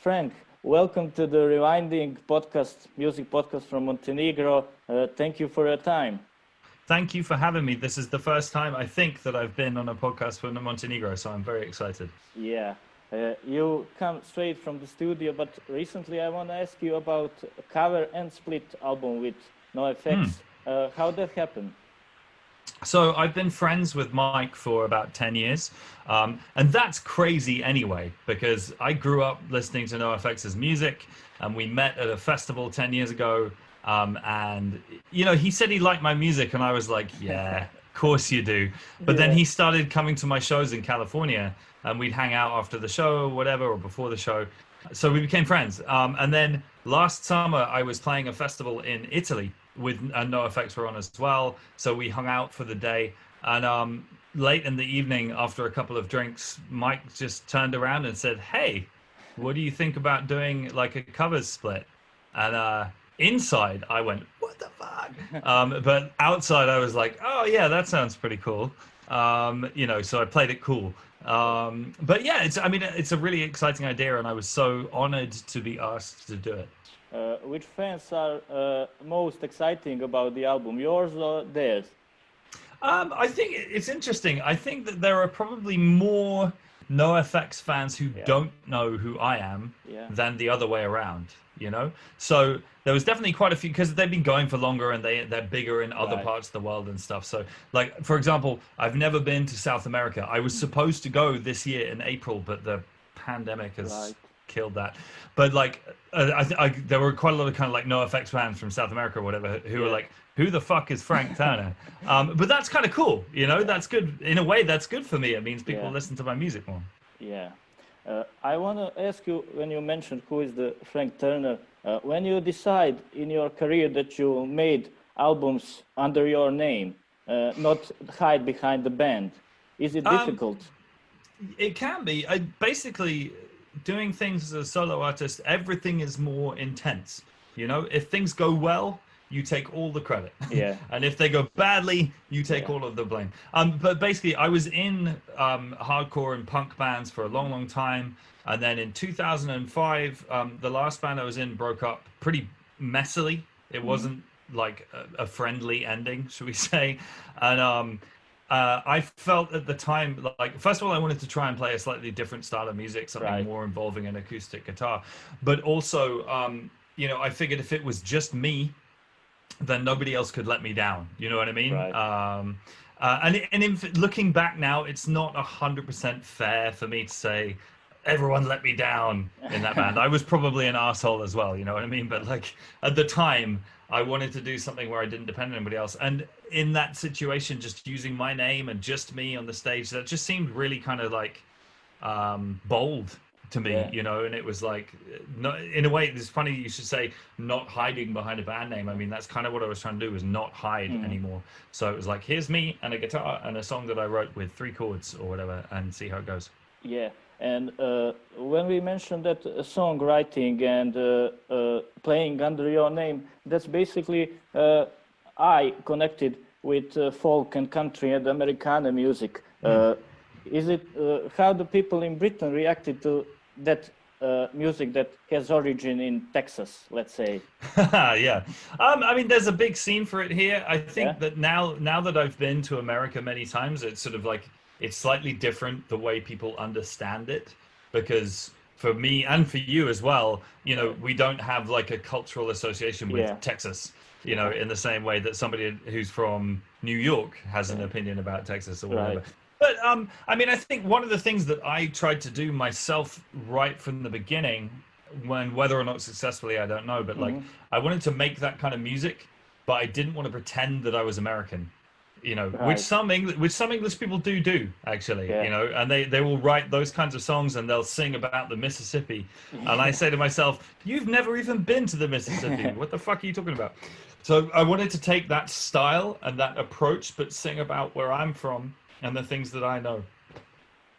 Frank, welcome to the Rewinding podcast, music podcast from Montenegro. Thank you for your time. Thank you for having me. This is the first time I think that I've been on a podcast from Montenegro, so I'm very excited. Yeah, you come straight from the studio, but recently I want to ask you about a cover and split album with NOFX. How that happened? So I've been friends with Mike for about 10 years, and that's crazy anyway, because I grew up listening to NOFX's music, and we met at a festival 10 years ago, and, you know, he said he liked my music, and I was like, yeah, of course you do. But then he started coming to my shows in California, and we'd hang out after the show or whatever, or before the show. So we became friends. And then last summer, I was playing a festival in Italy with NOFX were on as well. So we hung out for the day. And late in the evening, after a couple of drinks, Mike just turned around and said, hey, what do you think about doing like a covers split? And inside, I went, what the fuck? But outside, I was like, oh, yeah, that sounds pretty cool. You know, so I played it cool. But yeah, it's a really exciting idea, and I was so honored to be asked to do it. Which fans are most exciting about the album, yours or theirs? I think it's interesting. I think that there are probably more NOFX fans who don't know who I am than the other way around, you know? So there was definitely quite a few, because they've been going for longer and they're bigger in other parts of the world and stuff. So like, for example, I've never been to South America. I was supposed to go this year in April, but the pandemic has killed that. But like, there were quite a lot of kind of like NOFX fans from South America or whatever who were like, who the fuck is Frank Turner? But that's kind of cool, you know, that's good. In a way, that's good for me. It means people listen to my music more. Yeah. I want to ask you, when you mentioned who is the Frank Turner, when you decide in your career that you made albums under your name, not hide behind the band, is it difficult? It can be. Basically, doing things as a solo artist, everything is more intense. You know, if things go well, you take all the credit. Yeah. And if they go badly, you take all of the blame. But basically, I was in hardcore and punk bands for a long, long time. And then in 2005, the last band I was in broke up pretty messily. It wasn't like a friendly ending, should we say. And I felt at the time, like, first of all, I wanted to try and play a slightly different style of music, something more involving an acoustic guitar. But also, you know, I figured if it was just me, then nobody else could let me down. You know what I mean? And looking back now, it's not 100% fair for me to say, everyone let me down in that band. I was probably an asshole as well, you know what I mean? But like at the time, I wanted to do something where I didn't depend on anybody else. And in that situation, just using my name and just me on the stage, that just seemed really kind of like bold to me, you know, and it was like, no, in a way, it's funny you should say not hiding behind a band name. I mean, that's kind of what I was trying to do, was not hide anymore. So it was like, here's me and a guitar and a song that I wrote with 3 chords or whatever, and see how it goes. Yeah, and when we mentioned that songwriting and playing under your name, that's basically, I connected with folk and country and Americana music. Is it, how do people in Britain reacted to that music that has origin in Texas, let's say? Yeah. I mean, there's a big scene for it here. I think that now that I've been to America many times, it's sort of like, it's slightly different the way people understand it, because for me and for you as well, you know, we don't have like a cultural association with Texas, you know, in the same way that somebody who's from New York has an opinion about Texas or whatever. But I mean, I think one of the things that I tried to do myself right from the beginning, when whether or not successfully, I don't know, but like I wanted to make that kind of music, but I didn't want to pretend that I was American, you know, which some English people do actually, you know, and they will write those kinds of songs and they'll sing about the Mississippi. And I say to myself, you've never even been to the Mississippi. What the fuck are you talking about? So I wanted to take that style and that approach, but sing about where I'm from and the things that I know.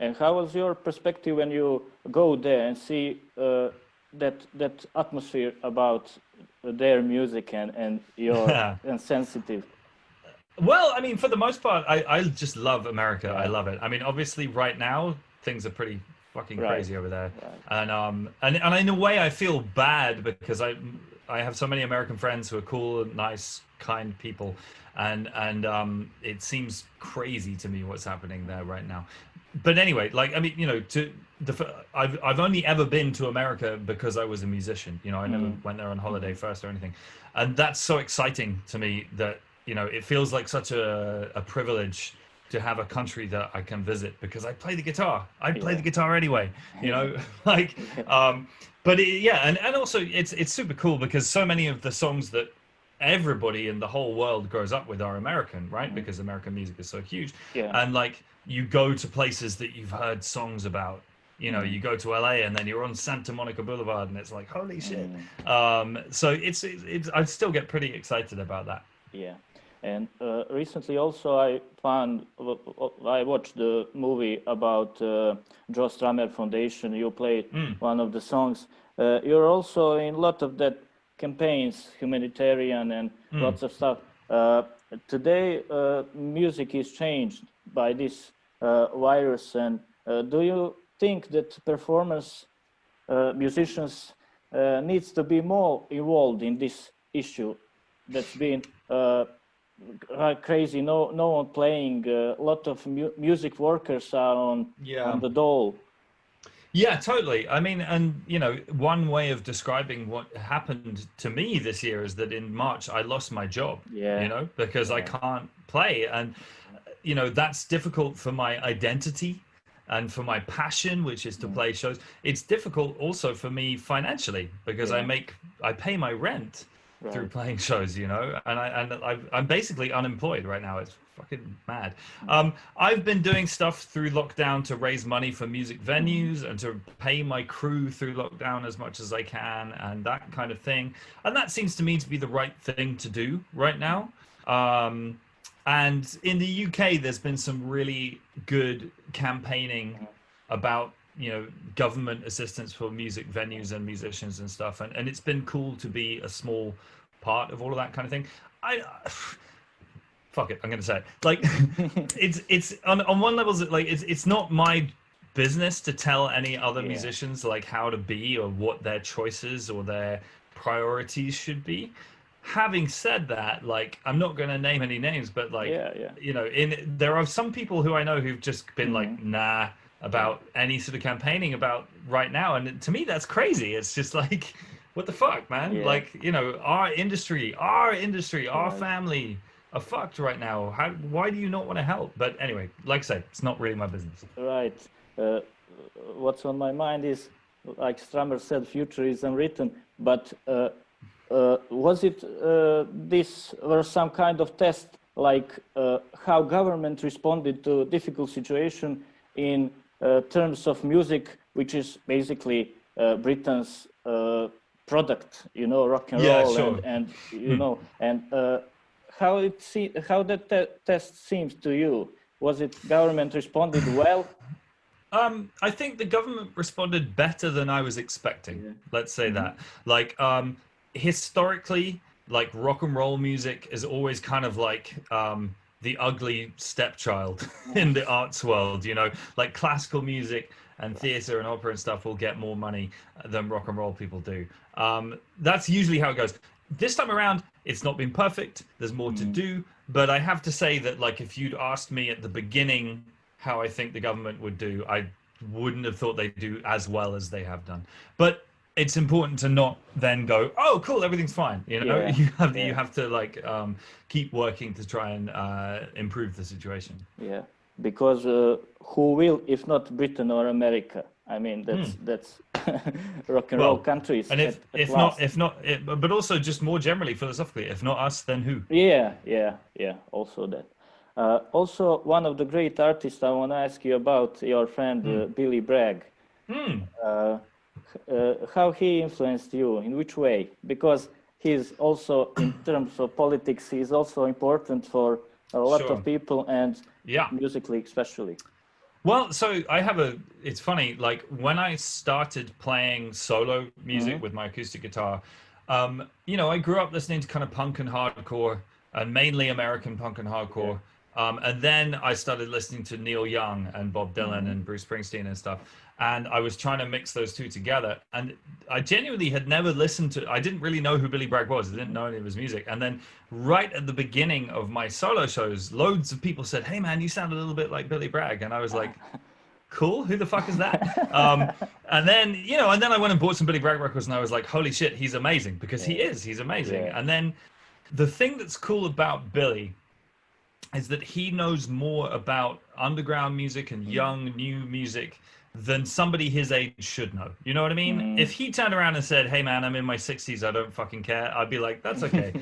And how was your perspective when you go there and see that atmosphere about their music and your and sensitive? Well, I mean, for the most part, I just love America. I love it. I mean, obviously right now things are pretty fucking Right. crazy over there. Right. And in a way I feel bad because I have so many American friends who are cool, nice, kind people, and it seems crazy to me what's happening there right now. But anyway, like, I mean, you know, I've only ever been to America because I was a musician. You know, I never went there on holiday first or anything, and that's so exciting to me that, you know, it feels like such a privilege to have a country that I can visit because I play the guitar. I play the guitar anyway, you know, like, but and also it's super cool because so many of the songs that everybody in the whole world grows up with are American, right? Because American music is so huge. And like, you go to places that you've heard songs about, you know, you go to LA and then you're on Santa Monica Boulevard and it's like, holy shit. So it's I still get pretty excited about that. Yeah. And recently also I watched the movie about Džo Strameru Foundation. You played one of the songs. You're also in a lot of that campaigns, humanitarian and lots of stuff. Today, music is changed by this virus. And do you think that performers, musicians needs to be more involved in this issue that's been crazy? No one playing. A lot of music workers are on the dole. Yeah, totally. I mean, and you know, one way of describing what happened to me this year is that in March I lost my job. You know, because I can't play, and you know, that's difficult for my identity and for my passion, which is to play shows. It's difficult also for me financially because I pay my rent through playing shows, you know, and I'm basically unemployed right now. It's fucking mad. I've been doing stuff through lockdown to raise money for music venues and to pay my crew through lockdown as much as I can and that kind of thing. And that seems to me to be the right thing to do right now. And in the UK, there's been some really good campaigning about, you know, government assistance for music venues and musicians and stuff. And it's been cool to be a small part of all of that kind of thing. Fuck it, I'm going to say it. Like, it's on one level, like, it's not my business to tell any other musicians like how to be or what their choices or their priorities should be. Having said that, like, I'm not going to name any names, but like, you know, there are some people who I know who've just been like, nah, about any sort of campaigning about right now. And to me, that's crazy. It's just like, what the fuck, man? Like, you know, our industry, our family are fucked right now. Why do you not want to help? But anyway, like I say, it's not really my business. Right. What's on my mind is, like Stramer said, future is unwritten, but was it this were some kind of test, like how government responded to difficult situation in terms of music, which is basically Britain's product, you know, rock and roll, and you know, and how that test seems to you? Was it government responded well? I think the government responded better than I was expecting. Let's say that. Like, historically, like, rock and roll music is always kind of like the ugly stepchild in the arts world, you know, like classical music and theater and opera and stuff will get more money than rock and roll people do. That's usually how it goes. This time around, it's not been perfect. There's more to do. But I have to say that, like, if you'd asked me at the beginning how I think the government would do, I wouldn't have thought they'd do as well as they have done. But it's important to not then go, oh, cool, everything's fine. You know, you have to like keep working to try and improve the situation. Yeah, because who will, if not Britain or America? I mean, that's rock and roll countries. And but also just more generally philosophically, if not us, then who? Yeah. Also that. Also, one of the great artists I want to ask you about, your friend Bili Bregu. How he influenced you, in which way? Because he's also, in terms of politics, he's also important for a lot of people, and musically especially. Well, so it's funny, like when I started playing solo music with my acoustic guitar, you know, I grew up listening to kind of punk and hardcore, and mainly American punk and hardcore. And then I started listening to Neil Young and Bob Dylan and Bruce Springsteen and stuff. and I was trying to mix those two together. And I genuinely had never listened to, I didn't really know who Billy Bragg was. I didn't know any of his music. And then right at the beginning of my solo shows, loads of people said, "Hey man, you sound a little bit like Billy Bragg." And I was like, cool, who the fuck is that? And then, you know, and then I went and bought some Billy Bragg records, and I was like, holy shit, he's amazing, because he's amazing. And then the thing that's cool about Billy is that he knows more about underground music and young new music than somebody his age should know. You know what I mean? If he turned around and said, "Hey man, I'm in my 60s, I don't fucking care," I'd be like, that's okay.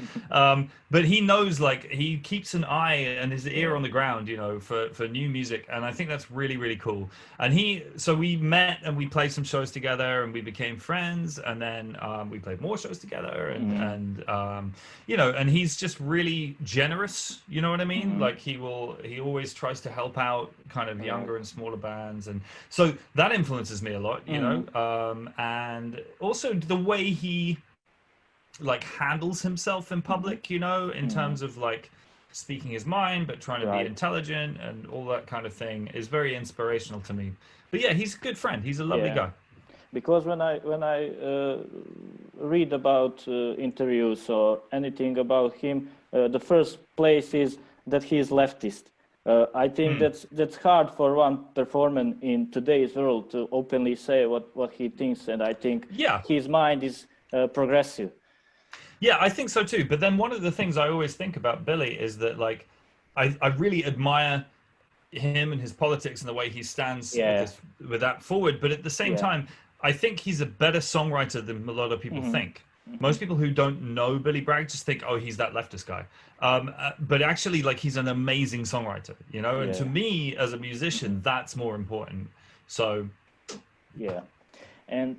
But he knows, like, he keeps an eye and his ear on the ground, you know, for new music. And I think that's really, really cool. And so we met and we played some shows together and we became friends. And then we played more shows together and you know, and he's just really generous, you know what I mean? Like he always tries to help out kind of younger and smaller bands. And so that influences me a lot, you know, and also the way he like handles himself in public, you know, in terms of like speaking his mind, but trying to be intelligent and all that kind of thing is very inspirational to me. But yeah, he's a good friend. He's a lovely guy. Because when I read about interviews or anything about him, the first place is that he is leftist. I think that's hard for one performer in today's world to openly say what he thinks, and I think his mind is progressive. Yeah, I think so too. But then one of the things I always think about Billy is that, like, I really admire him and his politics and the way he stands with that forward. But at the same time, I think he's a better songwriter than a lot of people think. Most people who don't know Billy Bragg just think, oh, he's that leftist guy. But actually, like, he's an amazing songwriter, you know? And to me, as a musician, that's more important. So... Yeah. And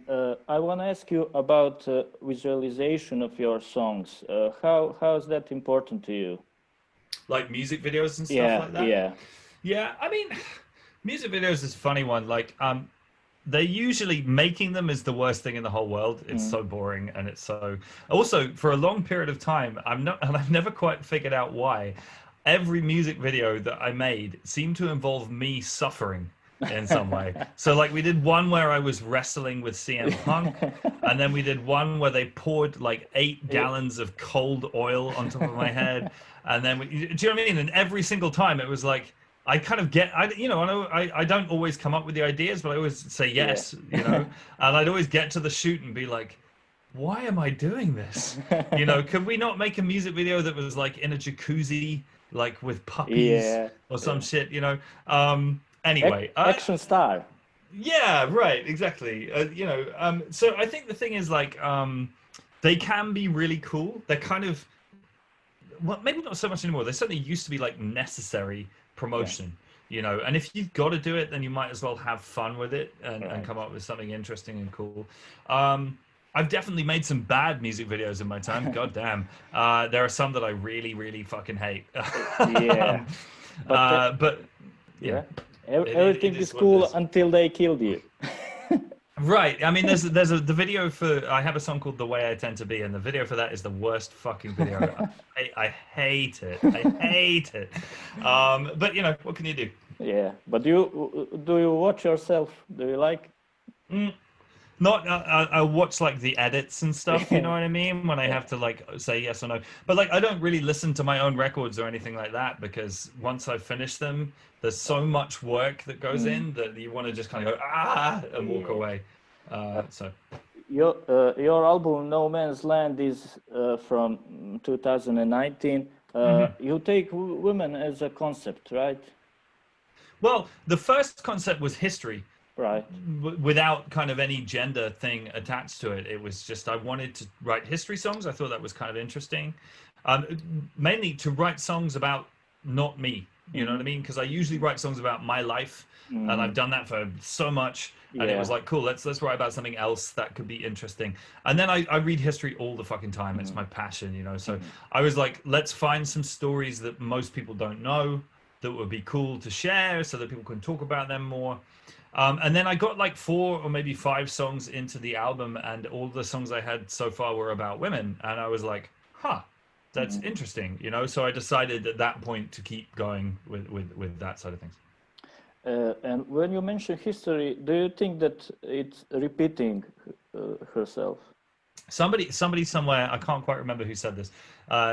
I want to ask you about visualization of your songs. How is that important to you? Like music videos and stuff like that? Yeah, I mean, music videos is a funny one. Like, they usually, making them is the worst thing in the whole world. It's so boring, and it's so... Also, for a long period of time, I've never quite figured out why. Every music video that I made seemed to involve me suffering in some way. So like we did one where I was wrestling with CM Punk, and then we did one where they poured like 8 gallons of cold oil on top of my head, and then do you know what I mean? And every single time it was like, I kind of get, I don't always come up with the ideas, but I always say yes, you know, and I'd always get to the shoot and be like, why am I doing this? You know, could we not make a music video that was like in a jacuzzi, like with puppies or some shit, you know? Anyway, action star. Yeah, right, exactly. You know, so I think the thing is, like, they can be really cool. They're kind of, well, maybe not so much anymore. They certainly used to be like necessary promotion, you know. And if you've got to do it, then you might as well have fun with it and come up with something interesting and cool. I've definitely made some bad music videos in my time. God damn. There are some that I really, really fucking hate. But yeah. Everything is cool until they killed you. Right. I mean, there's the video for, I have a song called The Way I Tend to Be, and the video for that is the worst fucking video. I hate it. I hate it. But you know, what can you do? Yeah. But do you watch yourself? Do you like? Not, I watch like the edits and stuff, you know what I mean? When I have to like say yes or no. But like, I don't really listen to my own records or anything like that, because once I finish them, there's so much work that goes in that you want to just kind of go, and walk away. So your album No Man's Land is from 2019. You take women as a concept, right? Well, the first concept was history. Right. Without kind of any gender thing attached to it. It was just, I wanted to write history songs. I thought that was kind of interesting. Mainly to write songs about not me, you know what I mean? Because I usually write songs about my life, and I've done that for so much. And it was like, cool, let's write about something else that could be interesting. And then I read history all the fucking time. It's my passion, you know? So I was like, let's find some stories that most people don't know that would be cool to share so that people can talk about them more. And then I got like 4 or maybe 5 songs into the album, and all the songs I had so far were about women. And I was like, that's interesting, you know? So I decided at that point to keep going with that side of things. And when you mention history, do you think that it's repeating herself? Somebody somewhere, I can't quite remember who said this,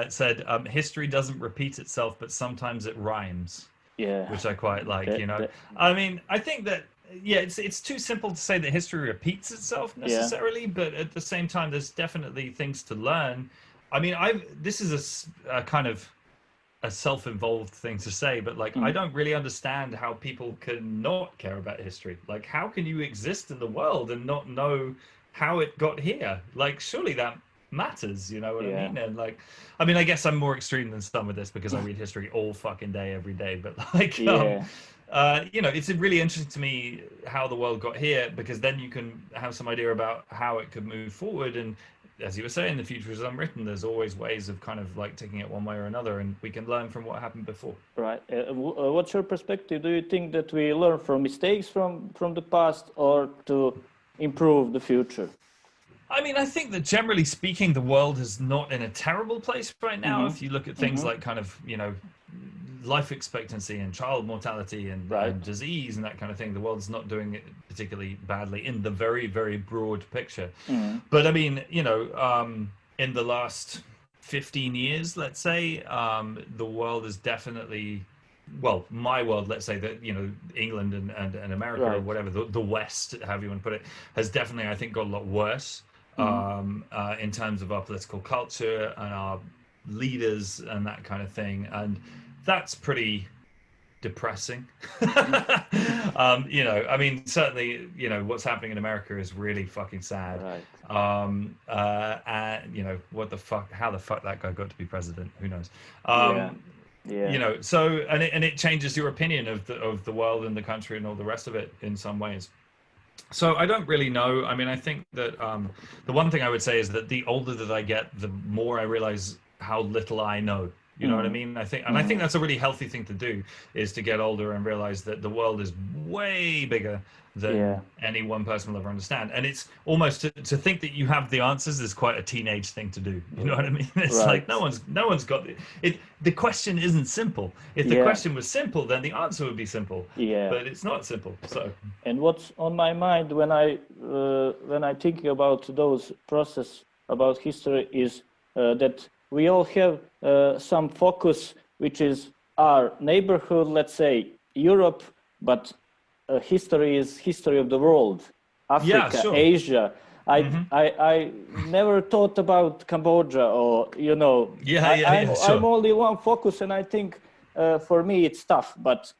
said history doesn't repeat itself, but sometimes it rhymes. Yeah, which I quite like. I mean, I think that it's too simple to say that history repeats itself necessarily, but at the same time, there's definitely things to learn. I mean, this is a kind of a self-involved thing to say, but like I don't really understand how people can not care about history. Like, how can you exist in the world and not know how it got here? Like, surely that matters, you know what I mean? And like, I mean, I guess I'm more extreme than some with this because I read history all fucking day, every day. But like, you know, it's really interesting to me how the world got here, because then you can have some idea about how it could move forward. And as you were saying, the future is unwritten. There's always ways of kind of like taking it one way or another, and we can learn from what happened before. Right. What's your perspective? Do you think that we learn from mistakes from the past, or to improve the future? I mean, I think that generally speaking, the world is not in a terrible place right now. If you look at things like kind of, you know, life expectancy and child mortality and disease and that kind of thing, the world's not doing it particularly badly in the very, very broad picture. But I mean, you know, in the last 15 years, let's say, the world is definitely, well, my world, let's say that, you know, England and America or whatever, the West, however you want to put it, has definitely, I think, got a lot worse. In terms of our political culture and our leaders and that kind of thing, and that's pretty depressing. You know, I mean, certainly, you know, what's happening in America is really fucking sad. And you know, what the fuck, how the fuck that guy got to be president, who knows? You know, so and it changes your opinion of the world and the country and all the rest of it in some ways. So I don't really know. I mean, I think that the one thing I would say is that the older that I get, the more I realize how little I know. You know what I mean? I think that's a really healthy thing to do, is to get older and realize that the world is way bigger than any one person will ever understand. And it's almost to think that you have the answers is quite a teenage thing to do. You know what I mean? It's like no one's got it. The question isn't simple. If the question was simple, then the answer would be simple. But it's not simple. So. And what's on my mind when I think about those process about history is that we all have some focus, which is our neighborhood, let's say Europe, but history is history of the world, Africa, Asia. I never thought about Cambodia, or, you know, I'm only one focus, and I think for me it's tough, but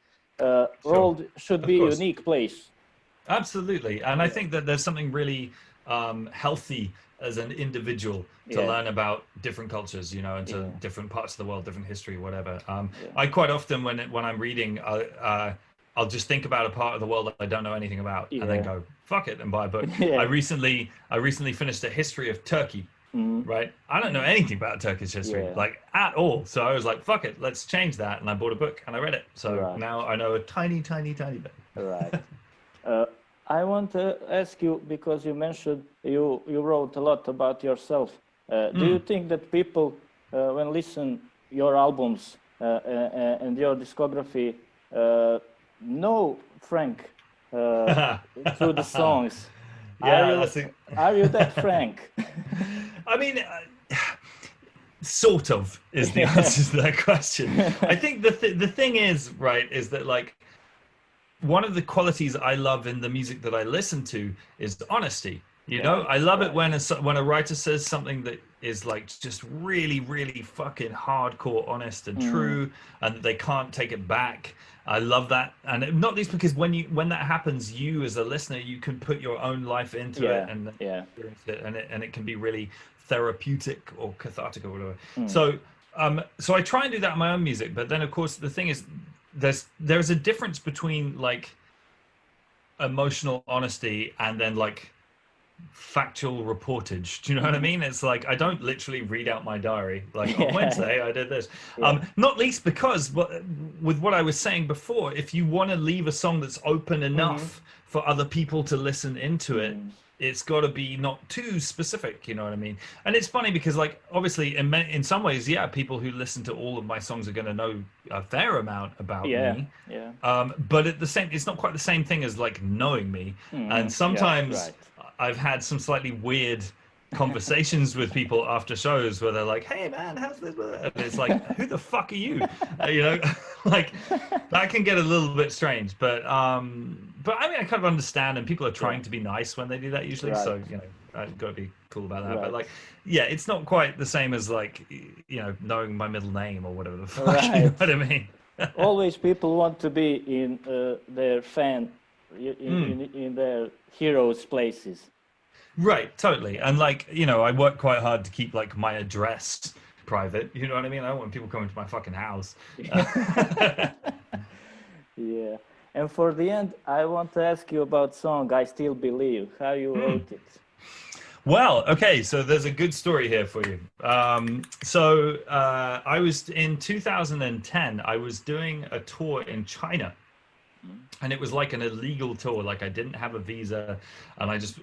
world should be a unique place. Absolutely. And I think that there's something really healthy as an individual to learn about different cultures, you know, and to different parts of the world, different history, whatever. I quite often, when I'm reading, I'll just think about a part of the world that I don't know anything about, and then go, fuck it, and buy a book. I recently finished a history of Turkey, right? I don't know anything about Turkish history, like at all. So I was like, fuck it, let's change that. And I bought a book and I read it. So now I know a tiny, tiny, tiny bit. I want to ask you, because you mentioned you wrote a lot about yourself. Do you think that people, when listen your albums and your discography, know Frank through the songs? Are you that Frank? I mean, sort of is the answer to that question. I think the thing is, right, is that like, one of the qualities I love in the music that I listen to is the honesty. You know, I love it when a writer says something that is like just really, really fucking hardcore honest and true, and that they can't take it back. I love that. And not least because when that happens, you as a listener, you can put your own life into it and experience it, and it can be really therapeutic or cathartic or whatever. So I try and do that in my own music, but then of course the thing is, there's a difference between like emotional honesty and then like factual reportage. Do you know what I mean? It's like I don't literally read out my diary like on Wednesday I did this. Not least because with what I was saying before, if you want to leave a song that's open enough for other people to listen into it, it's got to be not too specific, you know what I mean? And it's funny because, like, obviously in some ways, yeah, people who listen to all of my songs are going to know a fair amount about me. But at the same, it's not quite the same thing as like knowing me. And sometimes I've had some slightly weird conversations with people after shows where they're like, "Hey man, how's this?" And it's like, "Who the fuck are you?" You know, like that can get a little bit strange. But I mean, I kind of understand, and people are trying to be nice when they do that usually. So you know, I've got to be cool about that. But like, yeah, it's not quite the same as like, you know, knowing my middle name or whatever the fuck. You know what I mean? Always people want to be in their fan, in their heroes' places. Right, totally. And like, you know, I work quite hard to keep like my address private. You know what I mean? I don't want people coming to my fucking house. Yeah. And for the end, I want to ask you about song I Still Believe. How you wrote it? Well, okay, so there's a good story here for you. I was in 2010, I was doing a tour in China. And it was like an illegal tour. Like I didn't have a visa, and I just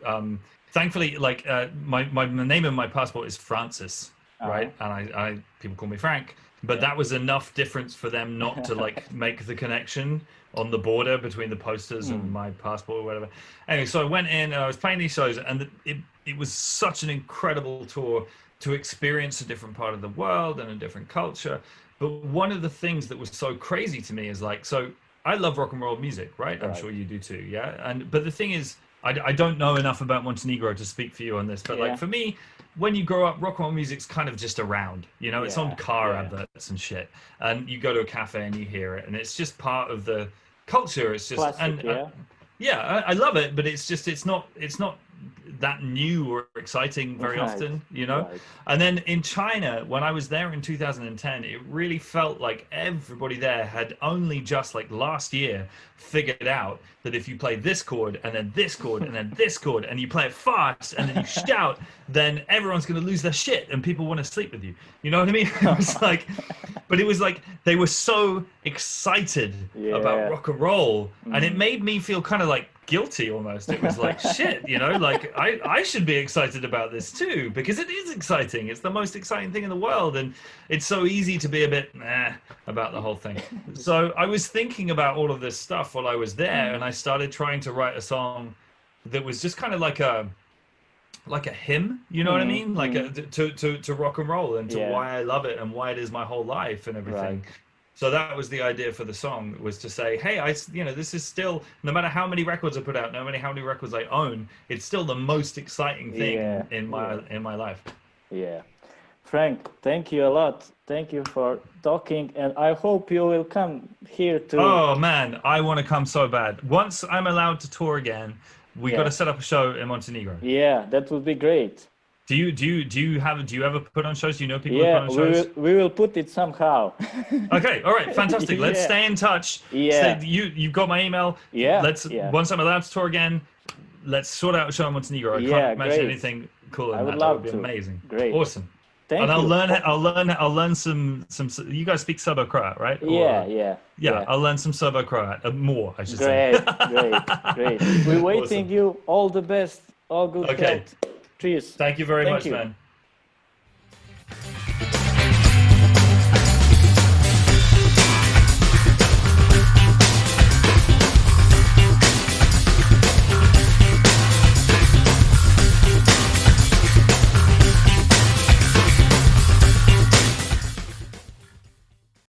thankfully, like my name in my passport is Francis, right? And I people call me Frank, but that was enough difference for them not to like make the connection on the border between the posters and my passport or whatever. Anyway, so I went in and I was playing these shows, and it was such an incredible tour to experience a different part of the world and a different culture. But one of the things that was so crazy to me is like, so I love rock and roll music, right? I'm sure you do too, yeah? But the thing is, I don't know enough about Montenegro to speak for you on this, but like for me, when you grow up, rock and roll music's kind of just around, you know, it's on car adverts and shit. And you go to a cafe and you hear it, and it's just part of the culture. It's just, classic, I love it, but it's just, it's not that new or exciting very often, you know? And then in China, when I was there in 2010, it really felt like everybody there had only just like last year figured out that if you play this chord and then this chord and then this chord and you play it fast and then you shout, then everyone's going to lose their shit and people want to sleep with you. You know what I mean? It was like, but it was like they were so excited about rock and roll, and it made me feel kind of like guilty almost. It was like, shit, you know, like I should be excited about this too, because it is exciting. It's the most exciting thing in the world, and it's so easy to be a bit about the whole thing. So I was thinking about all of this stuff while I was there, and I started trying to write a song that was just kind of like a hymn, you know what I mean? Like to rock and roll, and to why I love it and why it is my whole life and everything. So that was the idea for the song, was to say, hey, you know, this is still, no matter how many records I put out, no matter how many records I own, it's still the most exciting thing in my life. Yeah. Frank, thank you a lot. Thank you for talking, and I hope you will come here too. Oh man, I want to come so bad. Once I'm allowed to tour again, we got to set up a show in Montenegro. Yeah, that would be great. Do you ever put on shows? Do you know people who put on shows? We will put it somehow. Okay, all right, fantastic. Let's stay in touch. Yeah. You've got my email. Yeah. Once I'm allowed to tour again, let's sort out a show in Montenegro. I can't imagine anything cooler than that. That would be amazing. Great. Awesome. Thank you. I'll learn some. You guys speak Serbo-Croat, right? Yeah. I'll learn some Serbo-Croat. More, I should say. Great. We're waiting you all the best. All good health. Cheers. Thank you very much, man.